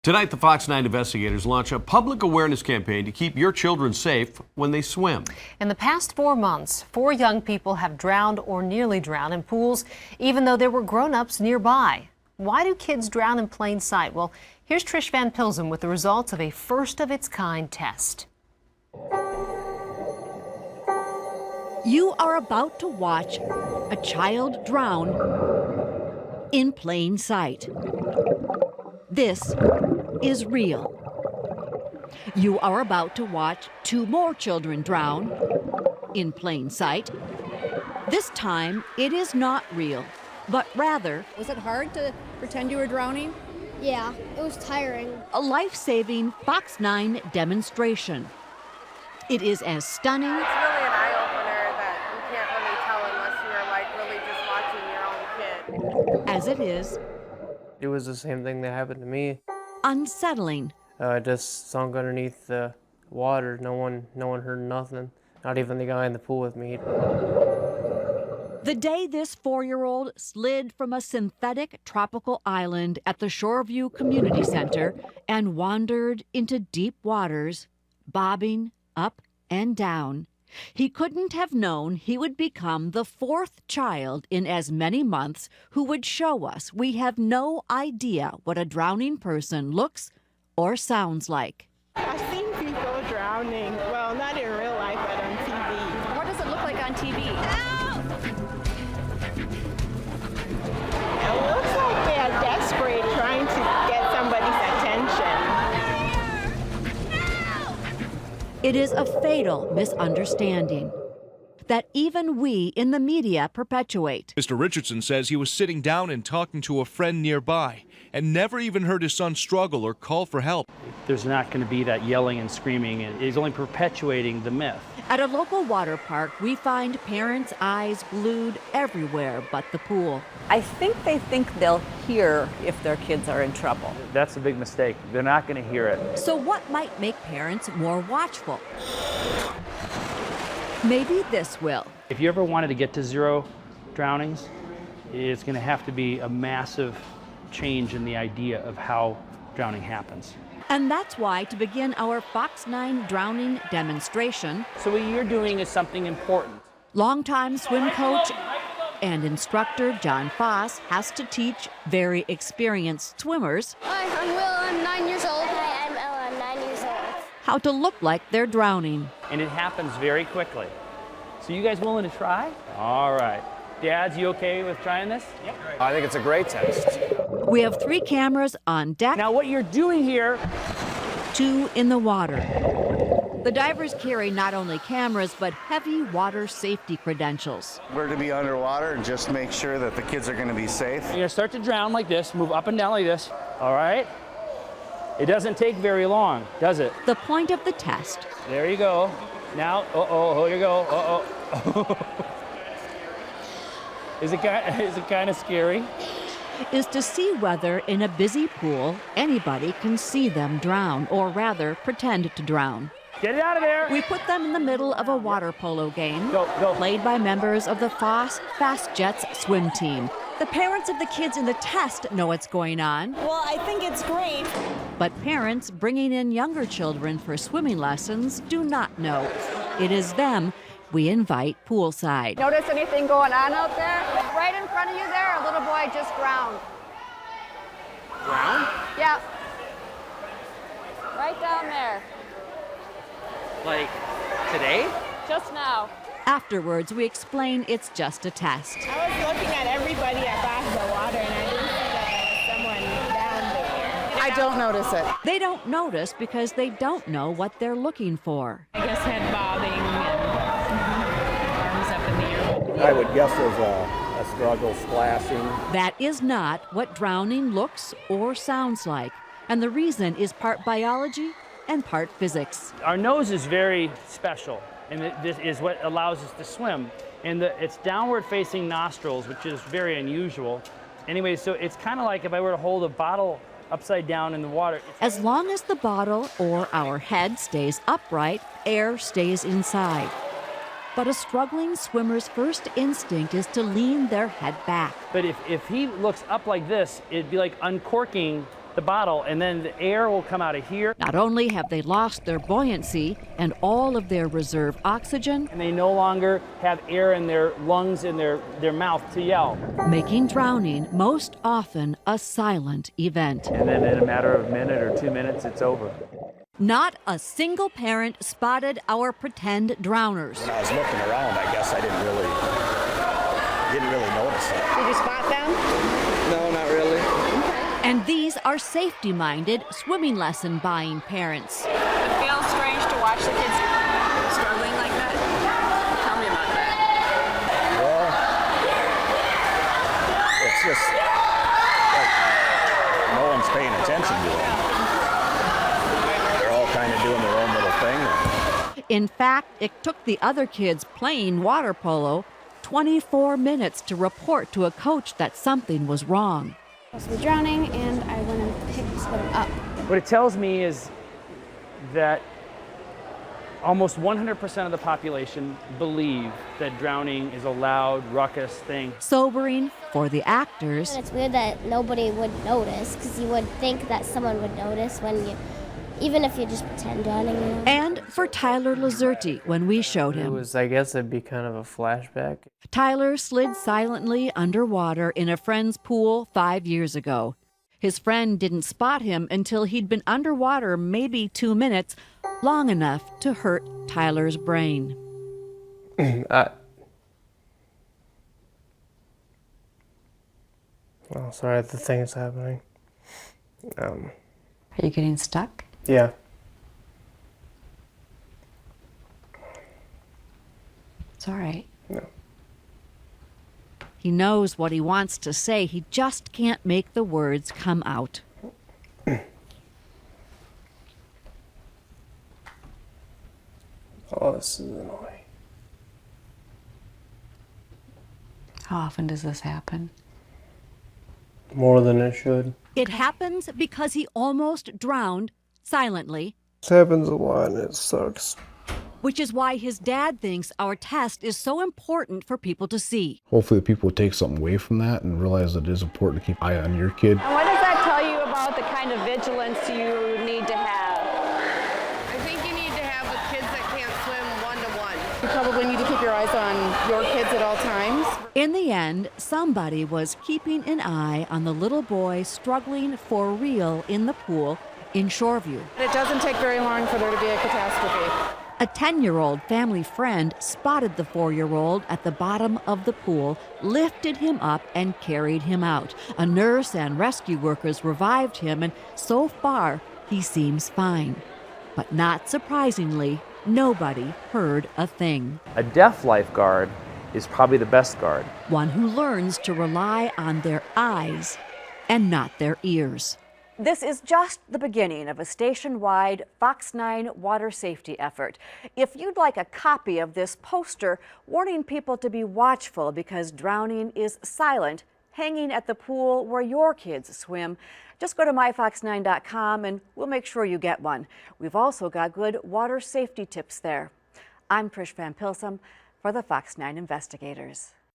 Tonight, the Fox 9 investigators launch a public awareness campaign to keep your children safe when they swim. In the past 4 months, 4 young people have drowned or nearly drowned in pools, even though there were grown-ups nearby. Why do kids drown in plain sight? Well, here's Trish Van Pilsen with the results of a first-of-its-kind test. You are about to watch a child drown in plain sight. This is real. You are about to watch 2 more children drown in plain sight. This time, it is not real, but rather... Was it hard to pretend you were drowning? Yeah, it was tiring. A life-saving Fox 9 demonstration. It is as stunning... It's really an eye-opener that you can't really tell unless you're like really just watching your own kid. as it is It was the same thing that happened to me. unsettling. I just sunk underneath the water. No one heard nothing. Not even the guy in the pool with me. The day this 4-year-old slid from a synthetic tropical island at the Shoreview Community Center and wandered into deep waters, bobbing up and down. He couldn't have known he would become the 4th child in as many months who would show us we have no idea what a drowning person looks or sounds like. I've seen people drowning. Well, not in real life, but on TV. What does it look like on TV? It looks like they are desperate trying to get somebody's attention. It is a fatal misunderstanding that even we in the media perpetuate. Mr. Richardson says he was sitting down and talking to a friend nearby and never even heard his son struggle or call for help. There's not going to be that yelling and screaming. It's only perpetuating the myth. At a local water park, we find parents' eyes glued everywhere but the pool. I think they think they'll hear if their kids are in trouble. That's a big mistake. They're not going to hear it. So what might make parents more watchful? Maybe this will. If you ever wanted to get to 0 drownings, it's going to have to be a massive change in the idea of how drowning happens. And that's why, to begin our Fox 9 drowning demonstration, So what you're doing is something important. longtime swim coach and instructor John Foss has to teach very experienced swimmers Hi, I'm Will. I'm 9 years old. Hi, I'm Ella. I'm 9 years old. how to look like they're drowning. And it happens very quickly. So you guys willing to try? All right. Dads, you okay with trying this? Yep. I think it's a great test. We have 3 cameras on deck, Now what you're doing here, 2 in the water. The divers carry not only cameras, but heavy water safety credentials. We're to be underwater and just make sure that the kids are going to be safe. you're going to start to drown like this, move up and down like this, all right? It doesn't take very long, does it? The point of the test There you go. Now, here you go. Is it kind of scary? is to see whether in a busy pool anybody can see them drown, or rather pretend to drown. Get it out of there. We put them in the middle of a water polo game Go. played by members of the Foss Fast Jets swim team. The parents of the kids in the test know what's going on, Well, I think it's great. but parents bringing in younger children for swimming lessons do not know. It is them we invite poolside. Notice anything going on out there? Right in front of you there, a little boy just drowned. Drown? Yeah. Right down there. Like today? Just now. Afterwards, we explain it's just a test. I was looking at everybody above the water, and I didn't see that there was someone down there. I don't notice it. They don't notice because they don't know what they're looking for. I guess head bobbing and arms up in the air. I would guess there's a struggle splashing. That is not what drowning looks or sounds like. And the reason is part biology and part physics. Our nose is very special, and this is what allows us to swim. And it's downward-facing nostrils, which is very unusual. Anyway, so it's kind of like if I were to hold a bottle upside down in the water. As long as the bottle or our head stays upright, air stays inside. But a struggling swimmer's first instinct is to lean their head back. But if he looks up like this, it'd be like uncorking the bottle, and then the air will come out of here. Not only have they lost their buoyancy and all of their reserve oxygen, And they no longer have air in their lungs and their mouth to yell. making drowning most often a silent event. And then in a matter of a minute or 2 minutes, it's over. Not a single parent spotted our pretend drowners. When I was looking around, I guess I didn't really notice it. Did you spot them? No, not really. And these are safety-minded, swimming lesson buying parents. It feels strange to watch the kids struggling like that. Tell me about that. Well, it's just like no one's paying attention to them. They're all kind of doing their own little thing. In fact, it took the other kids playing water polo 24 minutes to report to a coach that something was wrong. I was supposed to be drowning, and I went and picked them up. What it tells me is that almost 100% of the population believe that drowning is a loud, ruckus thing. Sobering for the actors. And it's weird that nobody would notice, because you would think that someone would notice even if you just pretend drowning. You know? And for Tyler Lazerti when we showed It him. was, I guess it'd be kind of a flashback. Tyler slid silently underwater in a friend's pool 5 years ago. His friend didn't spot him until he'd been underwater maybe 2 minutes, long enough to hurt Tyler's brain. Oh, sorry, the thing is happening. Are you getting stuck? Yeah. It's all right. No. He knows what he wants to say, he just can't make the words come out. Oh, this is annoying. How often does this happen? More than it should. It happens because he almost drowned silently, This happens a lot and it sucks. which is why his dad thinks our test is so important for people to see. Hopefully people take something away from that and realize that it is important to keep an eye on your kid. And what does that tell you about the kind of vigilance you need to have? I think you need to have with kids that can't swim one-to-one. You probably need to keep your eyes on your kids at all times. In the end, somebody was keeping an eye on the little boy struggling for real in the pool in Shoreview. It doesn't take very long for there to be a catastrophe. A 10-year-old family friend spotted the 4-year-old at the bottom of the pool, lifted him up, and carried him out. A nurse and rescue workers revived him, and so far, he seems fine. But not surprisingly, nobody heard a thing. A deaf lifeguard is probably the best guard. One who learns to rely on their eyes and not their ears. This is just the beginning of a station-wide Fox 9 water safety effort. If you'd like a copy of this poster warning people to be watchful because drowning is silent, hanging at the pool where your kids swim, just go to myfox9.com and we'll make sure you get one. We've also got good water safety tips there. I'm Trish Van Pilsum for the Fox 9 Investigators.